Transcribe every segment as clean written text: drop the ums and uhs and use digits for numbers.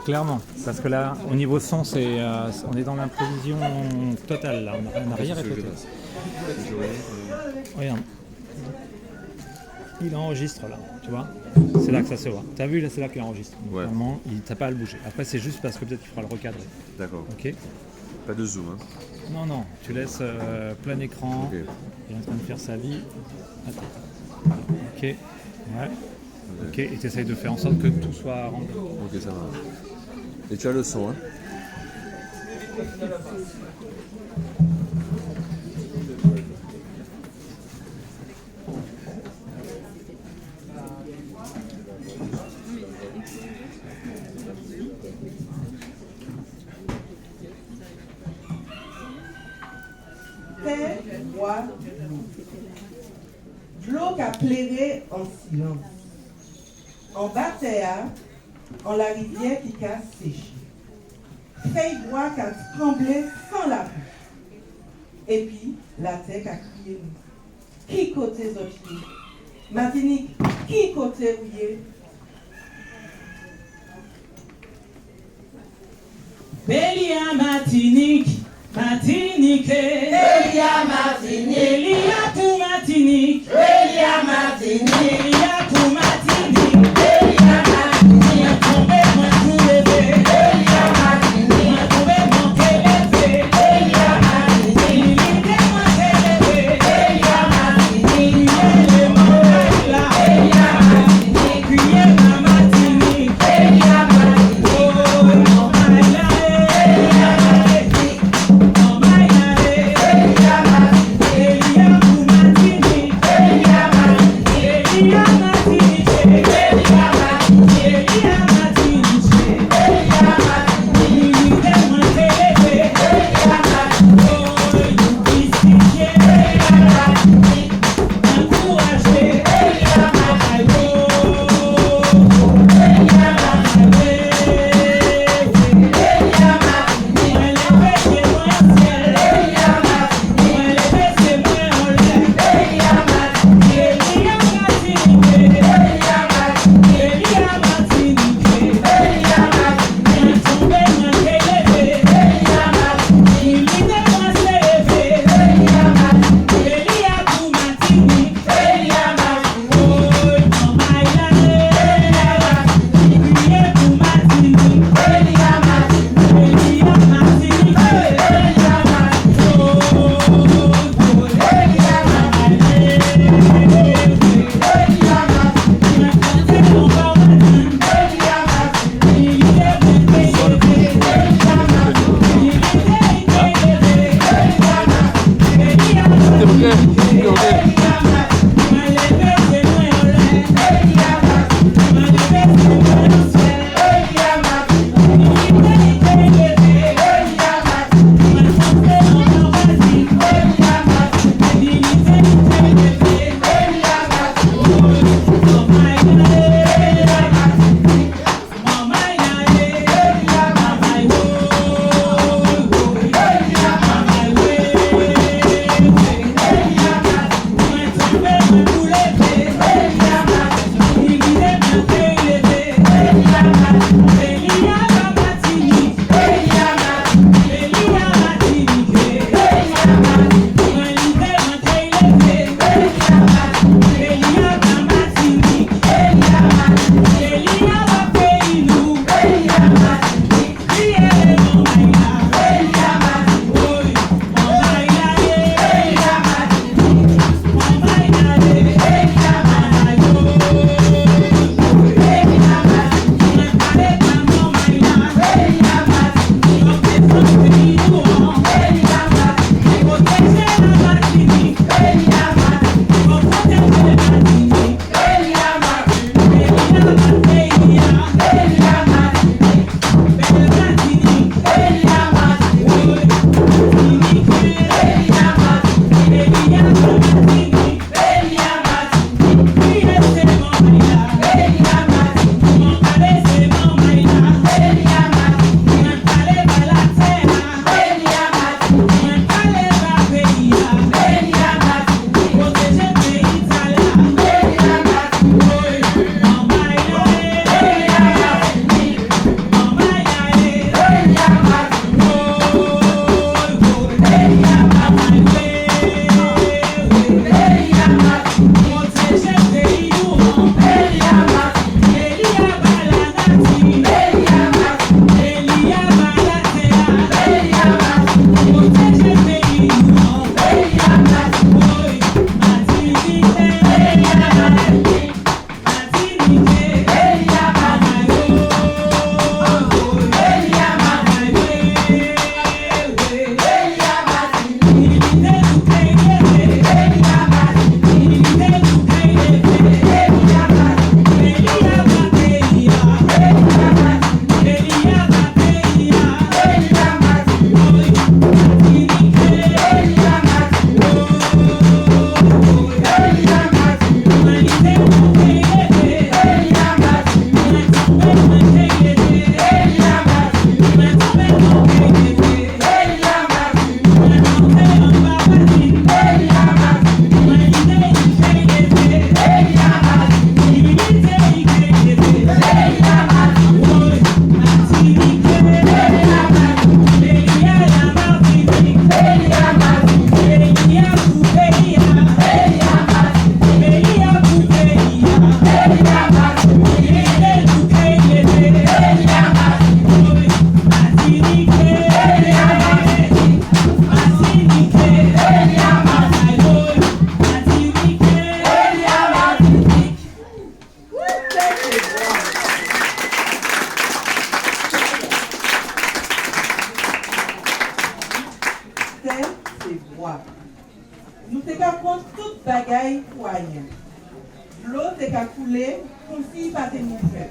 Clairement, parce que là, au niveau son, on est dans l'imprévision totale, là. On n'a rien répété. Regarde. Il enregistre là, tu vois. C'est là que ça se voit. T'as vu, là, c'est là qu'il enregistre. Ouais. Normalement, t'as pas à le bouger. Après, c'est juste parce que peut-être qu'il fera le recadrer. D'accord. Ok. Pas de zoom, hein. Non, tu laisses plein écran. Ok. Il est en train de faire sa vie. Attends. Ok. Ouais. Ok. Et tu essayes de faire en sorte que tout soit rendu. Ok, ça va. Et tu as le son, hein. Terre, bois, de l'eau qu'a pleuré en silence. En bas terre, en la rivière qui qu'a séché. Feuille bois qu'a tremblé sans la pluie. Et puis, la terre qu'a crié nous. Qui côté Zotier? Martinique, qui côté Rouillé? Belia Martinique, Martinique, Elia Martinique, Elia pour Martinique, Elia Martinique, Elia pour Martinique, Elia Martinique, tombé moi tout levé, Elia Martinique, tombé moi élevé, Elia Martinique, l'idée moi élevé, Elia Martinique, les mots là, Elia Martinique, crier ma Martinique, Elia Martinique, oh non baila, Elia Martinique, non baila, Elia Martinique, Elia pour Martinique, Elia Martinique, Elia Martinique. droit. Nous t'es qu'à prendre toute bagaille pour rien. L'eau t'es qu'à couler, ton fille pas t'es ni fait.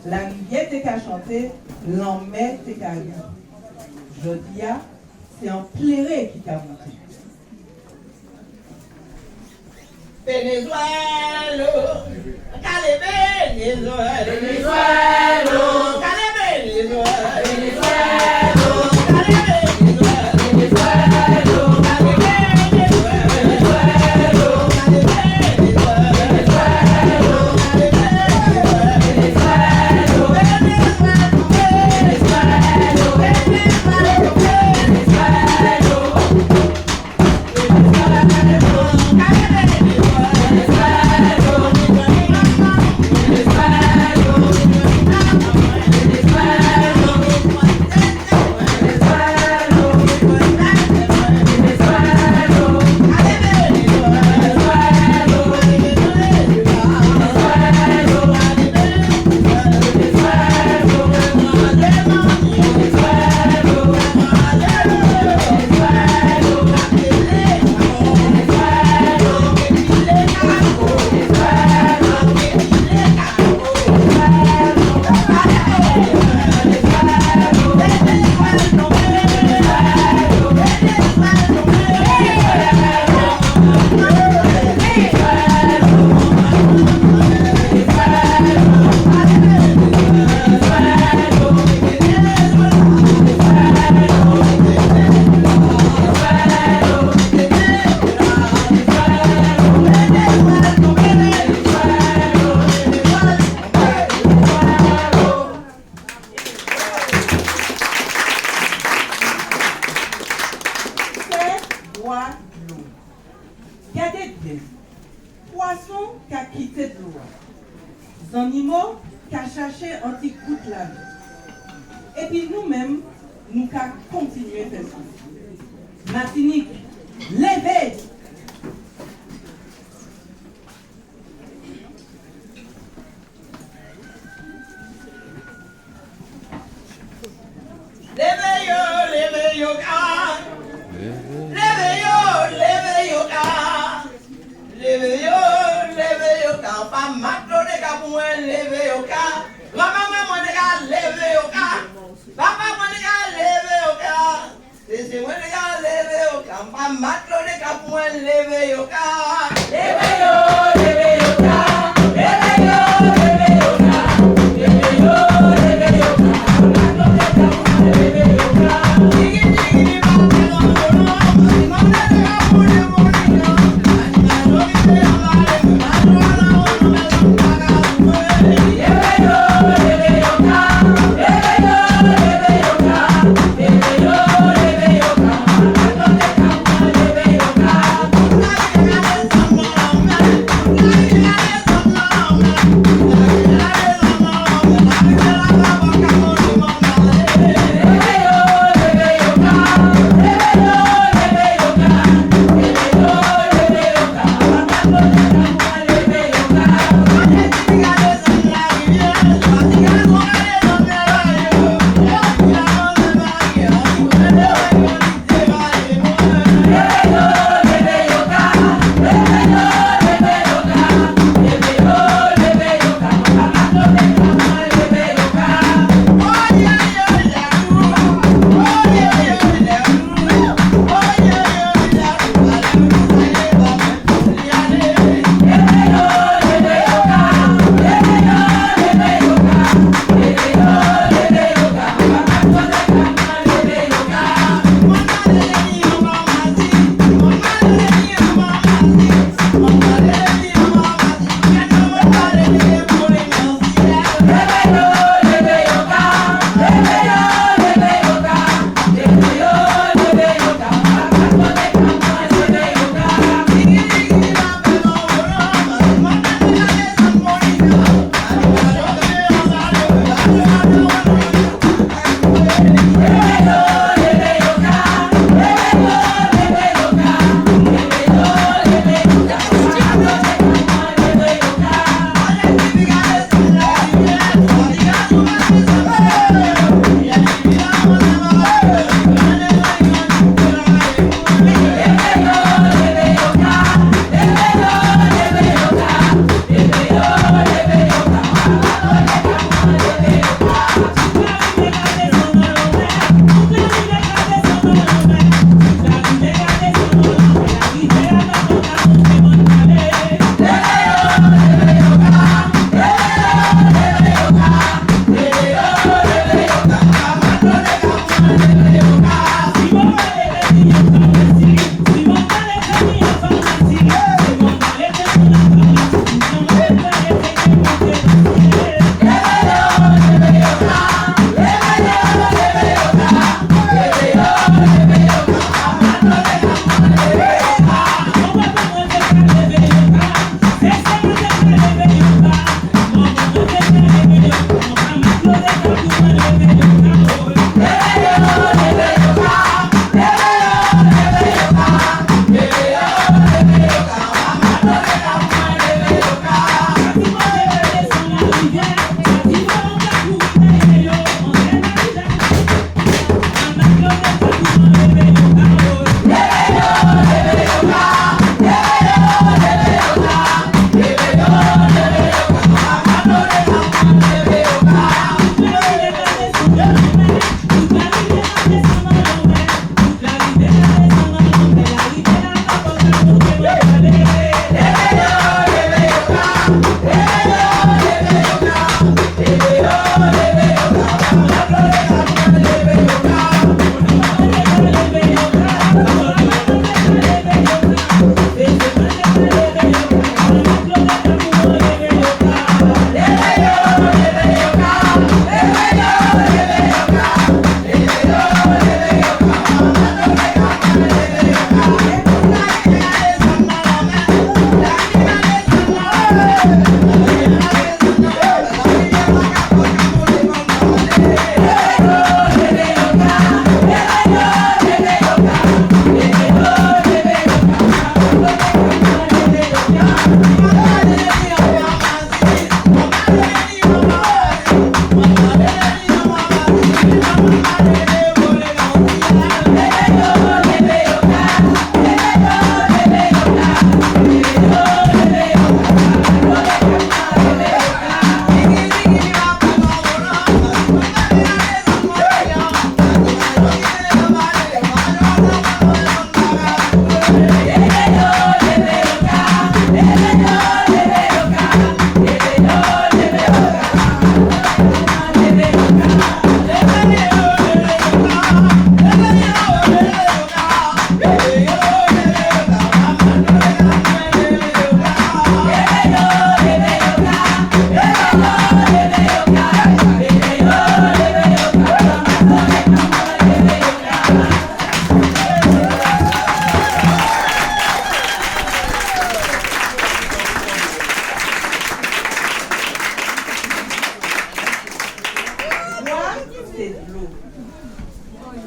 La rivière t'es qu'à chanter, l'emmène t'es qu'à rire. Jodia, c'est un plairé qui t'a monté. Venezuela, cale Venezuela, Venezuela, cale Venezuela, Venezuela, cale Venezuela, Venezuela, cale Regardez bien. Poisson qui a quitté de l'eau. Animaux qui a cherché un petit coup de la vie. Et puis nous-mêmes, nous qu'à continuer à faire ça. Martinique, levez! Leve yo ka. Leve yo ka. Pa matlo de ka mwen leve yo ka. Mama mwen de ka leve yo ka. Papa mwen de ka leve yo ka. Sisi mwen de ka leve yo ka. Pa matlo de ka mwen leve yo ka. Leve yo ka. Leve yo, leve yo ka. Leve yo ka. Matlo de ka mwen leve yo ka. Digi digi ba ba Leve yo ka.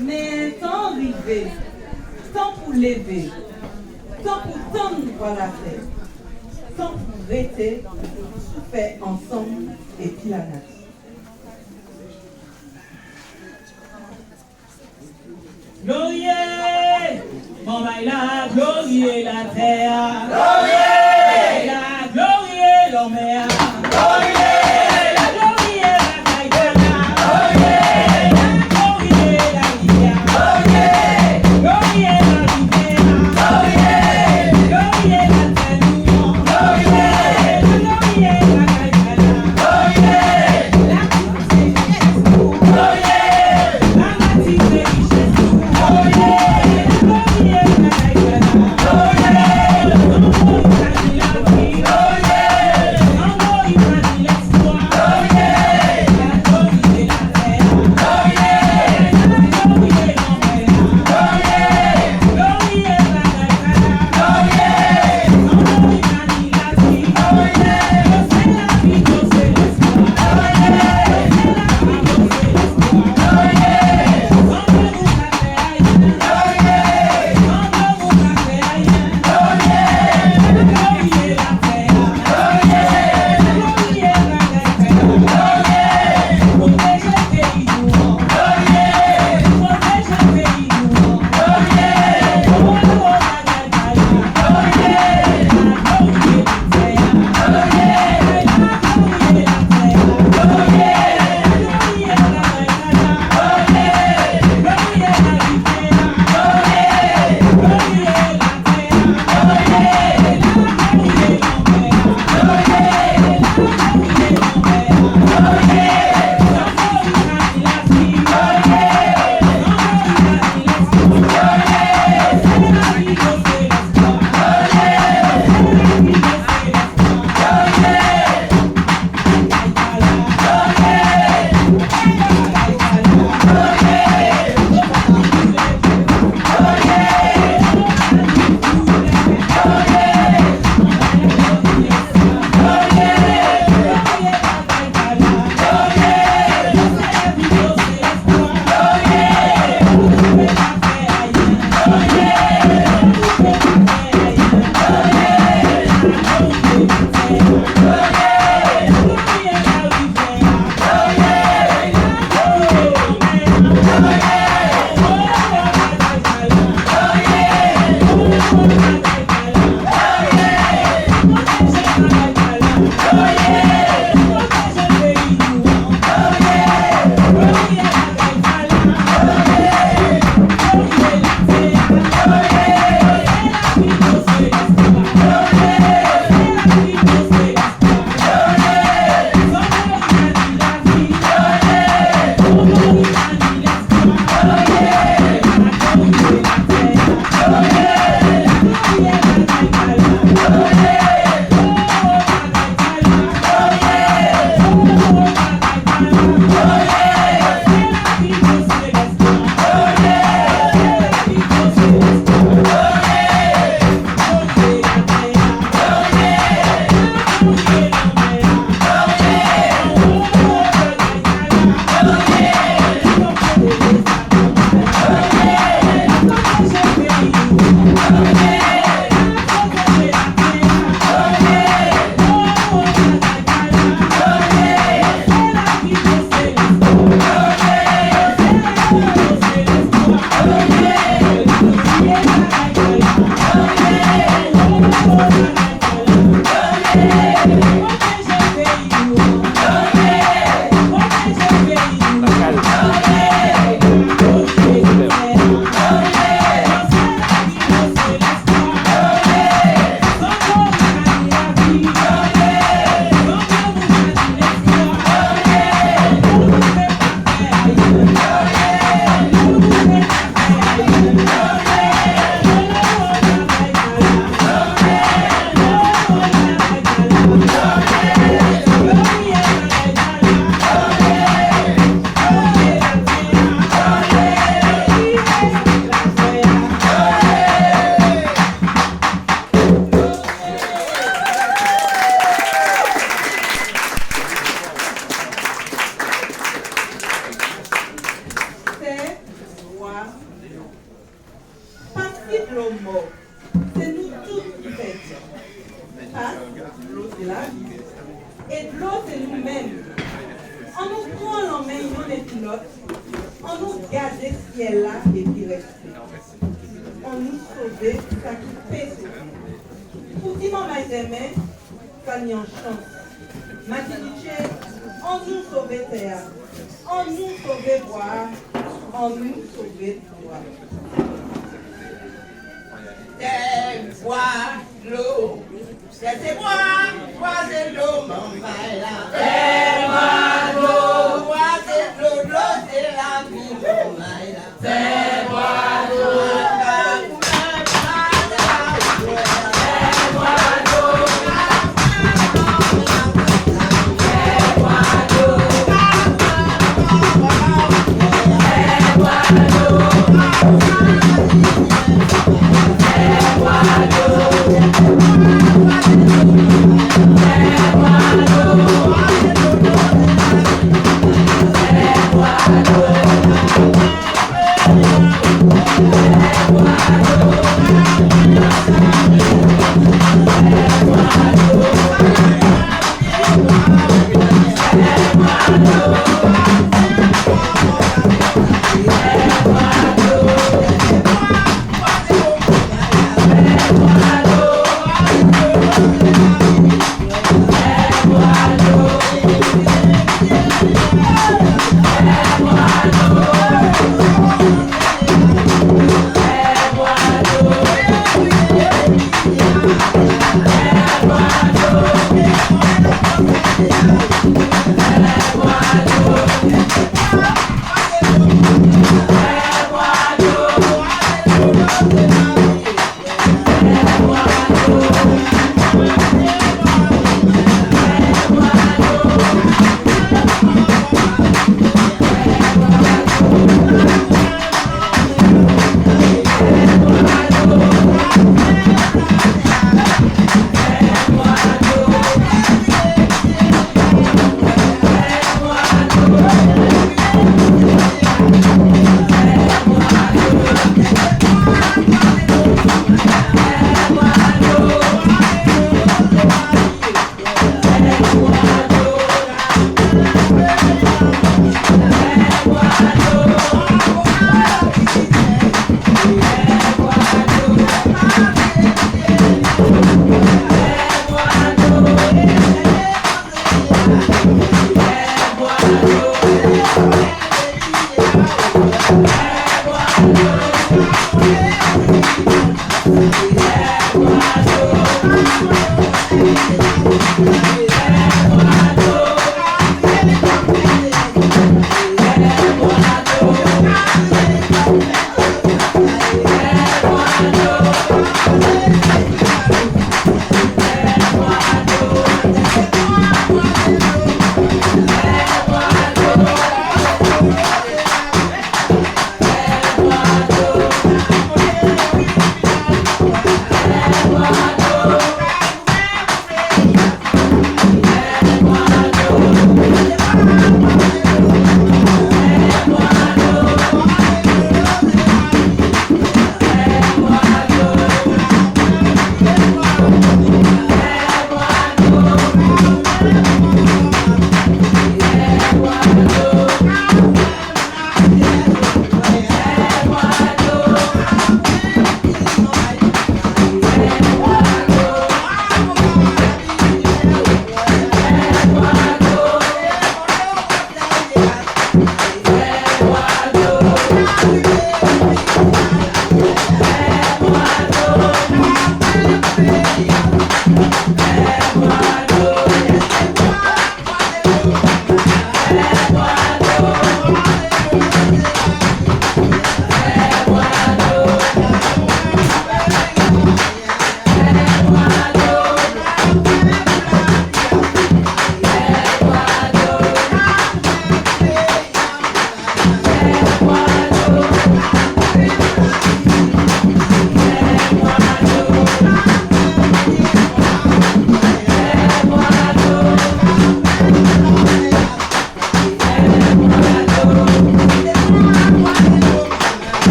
Mais tant arrivé, tant pour lever, tant pour tendre par la tête, tant pour rester, fait ensemble et puis la nature. Glorieux, mon maïla, glorieux la terre, glorieux, la glorieux l'homme, glorieux. C'est nous tous qui faisons. L'eau c'est la vie. Et de l'eau c'est nous-mêmes. On nous prend en main, on est pilote. On nous garde ce qui est là et qui reste. On nous sauve ça qui fait sauver. Pour dire mon maître, ça n'y a en chance. Matiniché, on nous sauve terre. On nous sauve boire. On nous sauve boire. C'est boire l'eau. C'est boire de l'eau, mon maïla. C'est boire l'eau. Boire de l'eau, l'eau c'est la vie, mon maïla. C'est boire l'eau. Boire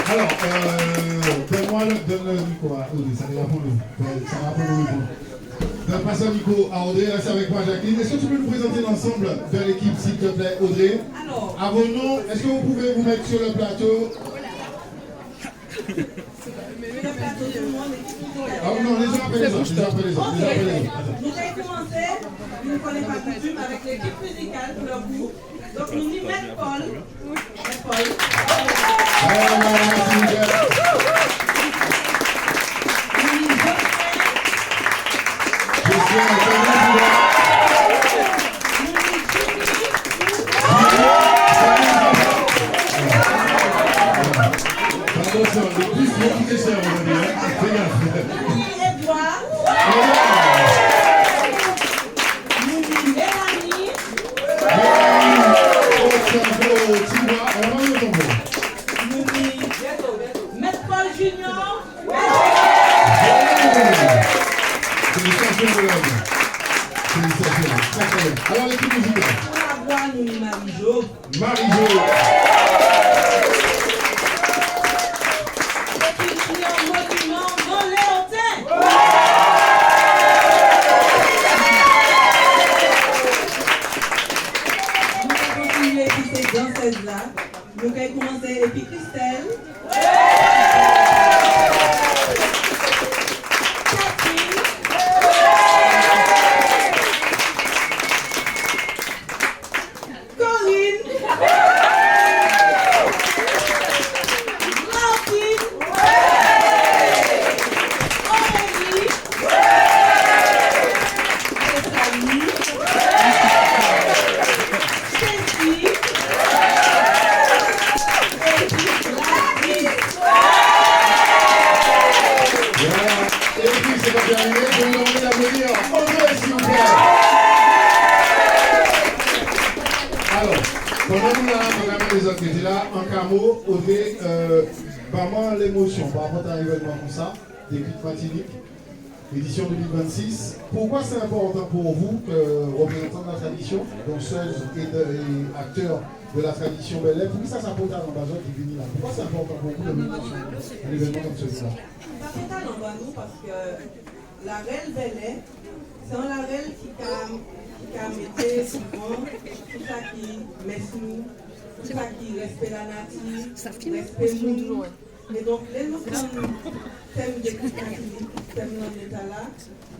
Alors, donne le micro à Audrey, ça va pour nous. Ça va pour nous. Passe le micro à Audrey, reste avec moi Jacqueline. Est-ce que tu peux nous présenter l'ensemble de l'équipe, s'il te plaît, Audrey? Alors, à vos noms, est-ce que vous pouvez vous mettre sur le plateau? le plateau, tout le monde est tout là. Ah non, les uns après les autres. Nous allons commencer, nous ne connaissons pas coutume, avec l'équipe musicale pour leur groupe. Donc nous y mettons Paul. Paul. Alors l'équipe musicale. Pour la voix, nous y Marie-Jo. Marie-Jo. Et puis un monument dans Léontin. Nous allons continuer avec ces danseuses-là. Nous allons commencer et puis Christelle. Audrey, vraiment l'émotion par rapport à un événement comme ça, des Cuites Martinique, édition 2026. Pourquoi c'est important pour vous, représentants de la tradition, danseuses et acteurs de la tradition Bel-Air, pourquoi ça s'apporte à l'ambassade qui finit là? Pourquoi c'est important pour vous un événement comme celui-là? Ça fait à l'ambassade parce que la reine Bel-Air, c'est la reine qui a mis souvent tout ça qui met nous. C'est ça qui respecte la nature, respecte nous. Et donc, les nous thème de Martinique, thème dans l'état là,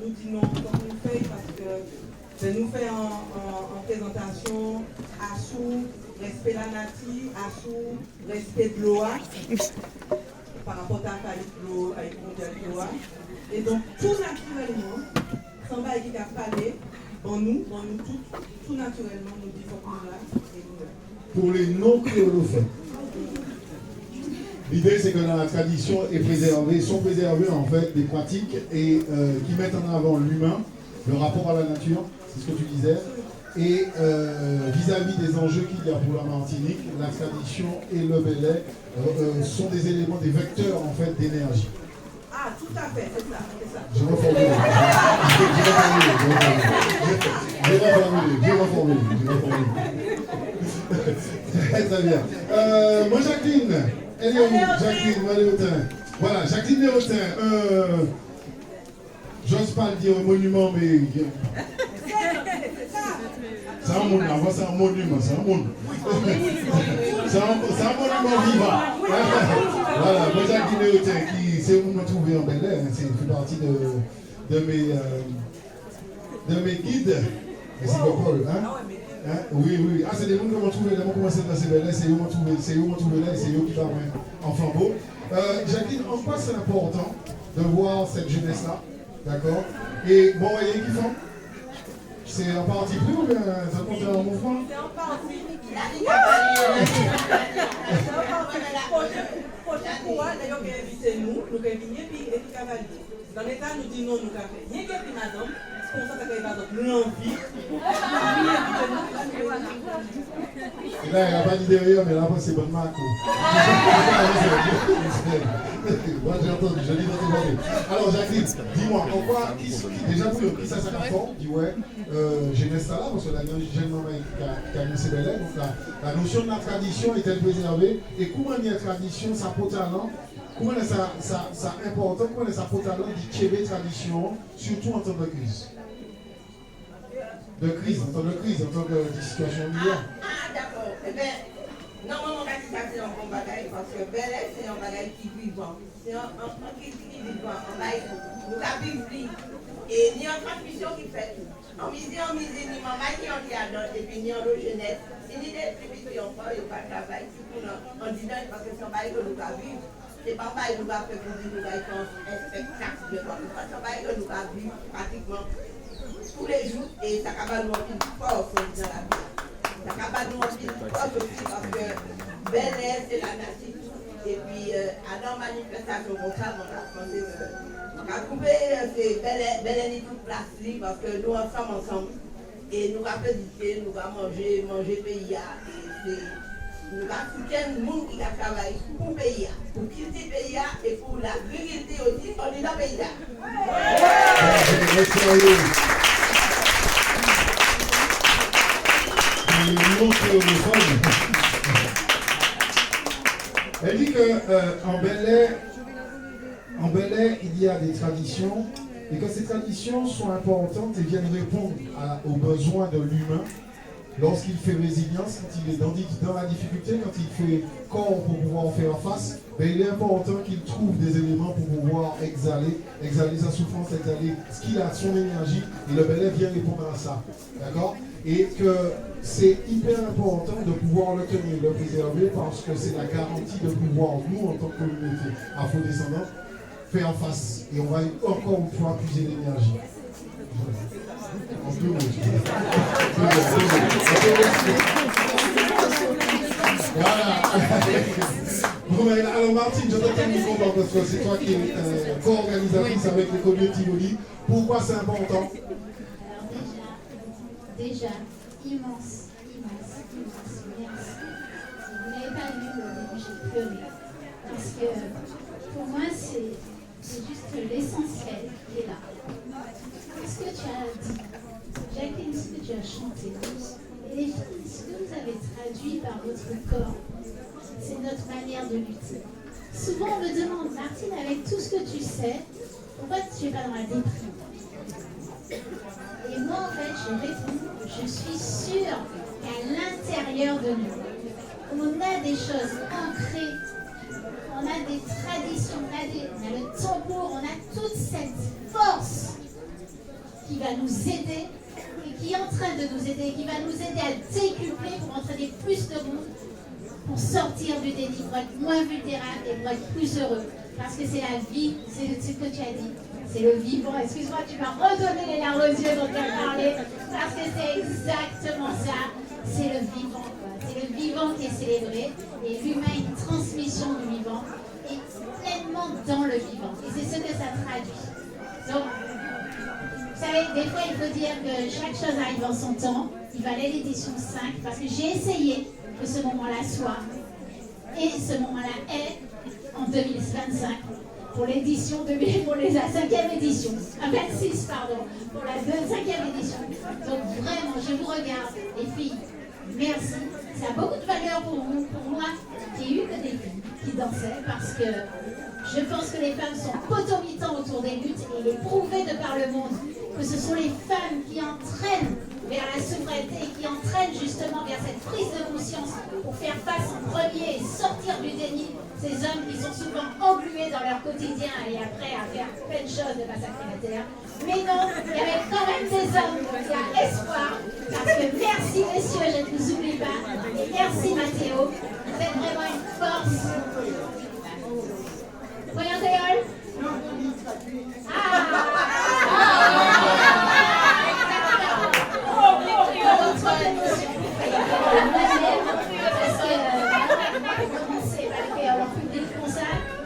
nous disons comme nous faisons parce que nous faisons en présentation à sous respect la nature, à sous respect de l'eau, par rapport à la l'eau, avec le l'eau. Et donc, tout naturellement, sans bail qui a parlé, en nous tout naturellement, nous disons comme là et nous. Pour les non-créolophones. L'idée, c'est que dans la tradition sont préservées en fait des pratiques et qui mettent en avant l'humain, le rapport à la nature, c'est ce que tu disais, et vis-à-vis des enjeux qu'il y a pour la Martinique, la tradition et le Bel-Air sont des éléments, des vecteurs en fait d'énergie. Ah, tout à fait, c'est ça. Je reformule. Très bien. Moi, Jacqueline, elle est où? Jacqueline Léotin. Voilà, Jacqueline Léotin. J'ose pas le dire monument, mais. C'est un monument, avant c'est un monument, c'est un monument. C'est un monument vivant. Voilà, moi, Jacqueline Léotin, qui c'est où me trouver en Bel-Air, c'est fait partie de mes guides. Mais c'est pas Paul, hein? Oui. Ah, c'est des gens qui m'ont trouvé, là, commencé dans ces belles, c'est eux qui m'ont trouvé là, et c'est eux qui vont en flambeau. Jacqueline, en quoi c'est important de voir cette jeunesse-là, d'accord? Et bon, voyez qui font? C'est en partie pris ou bien ça compte en mouvement? C'est en partie. Prochaine fois, d'ailleurs, qui invité nous avons invité et puis cavalier. Dans l'État, nous disons non, nous avons fait. Rien que madame, parce qu'on sent que madame, nous l'envie. Et là, il n'y a pas dit derrière, mais là, c'est bonne marque. Moi, j'ai entendu, je l'ai entendu. Alors, Jacqueline, dis-moi, en quoi, déjà, vous, qui ça s'appelle fort, dit ouais, jeunesse là, parce que la jeune maman qui a mis ses belles, donc la notion de la tradition est-elle préservée, et comment la tradition, ça peut talent, comment ça important, comment ça peut talent de tirer tradition, surtout en temps de crise. En temps de situation meilleure. D'accord. Eh bien, normalement, ça c'est un bon bagage parce que Bel Air, c'est un bagage qui vivant. C'est un qui vivant. Nous avons vécu. Et il y a une transmission qui fait tout. En misé, ni maman qui en diadant, et puis ni en jeunesse. Si ni des petits enfants, il n'y a pas de travail. On dit non, parce que c'est un bagage que nous avons vécu. C'est pas pareil que nous avons fait pour nous faire un spectacle. C'est un bagage que nous avons vécu pratiquement tous les jours, et ça va nous faire une force dans la vie. Ça va nous faire une force aussi parce que Bel Air, c'est la nature. Et puis, à nos manifestations comme ça, on a pensé on a coupé Bel Air toute place libre parce que nous ensemble, et nous allons visiter, nous allons manger pays. Et nous allons soutenir le monde qui a travaillé pour le pays, pour quitter le pays et pour la virilité aussi, on est dans le pays. Elle dit qu'en Bel Air, il y a des traditions et que ces traditions sont importantes et viennent répondre aux besoins de l'humain lorsqu'il fait résilience, quand il est dans la difficulté, quand il fait corps pour pouvoir faire face. Ben, il est important qu'il trouve des éléments pour pouvoir exhaler sa souffrance, exhaler ce qu'il a, son énergie, et le Bel Air vient répondre à ça. D'accord? Et que c'est hyper important de pouvoir le tenir, le préserver, parce que c'est la garantie de pouvoir, nous, en tant que communauté afro-descendante, faire face. Et on va encore une fois puiser l'énergie. En deux mots. Voilà. Bon, alors Martine, je t'attends du combat parce que c'est toi qui es co-organisatrice avec les communautés Tivoli. Pourquoi c'est important? Déjà, immense, merci. Vous n'avez pas vu le début, j'ai pleuré. Parce que pour moi, c'est juste l'essentiel qui est là. Ce que tu as dit, Jacqueline, ce que tu as chanté, et les filles, ce que vous avez traduit par votre corps, c'est notre manière de lutter. Souvent, on me demande, Martine, avec tout ce que tu sais, pourquoi tu n'es pas dans la déprime? Et moi, en fait, je réponds, je suis sûre qu'à l'intérieur de nous, on a des choses ancrées, on a des traditions, on a le tambour, on a toute cette force qui va nous aider et qui est en train de nous aider, qui va nous aider à décupler pour entraîner plus de monde, pour sortir du déni, pour être moins vulnérable et pour être plus heureux. Parce que c'est la vie, c'est ce que tu as dit. C'est le vivant. Excuse-moi, tu m'as redonné les larmes aux yeux dont tu as parlé. Parce que c'est exactement ça. C'est le vivant. C'est le vivant qui est célébré. Et l'humain est une transmission du vivant. Et pleinement dans le vivant. Et c'est ce que ça traduit. Donc, vous savez, des fois, il faut dire que chaque chose arrive en son temps. Il va aller l'édition 5. Parce que j'ai essayé que ce moment-là soit. Et ce moment-là est en 2025. Pour l'édition pour la 5e édition, 26 pardon, pour la 5e édition. Donc vraiment, je vous regarde, les filles, merci. Ça a beaucoup de valeur pour moi, qui ai eu que des filles qui dansaient, parce que je pense que les femmes sont potomitants autour des luttes et il est prouvé de par le monde que ce sont les femmes qui entraînent vers la souveraineté et qui entraîne justement vers cette prise de conscience pour faire face en premier et sortir du déni ces hommes qui sont souvent englués dans leur quotidien et après à faire plein de choses de massacrer la terre. Mais non, il y avait quand même des hommes, il y a espoir, parce que merci messieurs, je ne vous oublie pas, et merci Mathéo, vous êtes vraiment une force. Voyons Théol.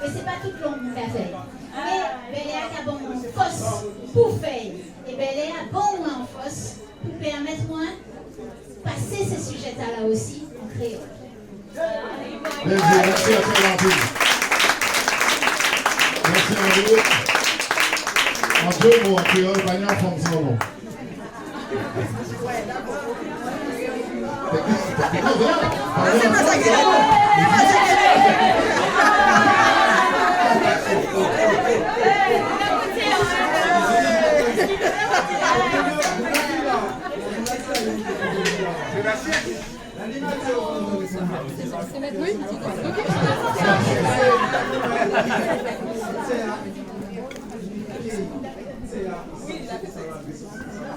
Mais c'est pas tout le long de la veille. Mais Béléa a bon fosse pour faire. Et Béléa a bon en fosse pour permettre moi passer ces sujets-là aussi en créole. Merci à toi, merci à vous. En deux mots, en créole, Bagnan forme son nom. Oui.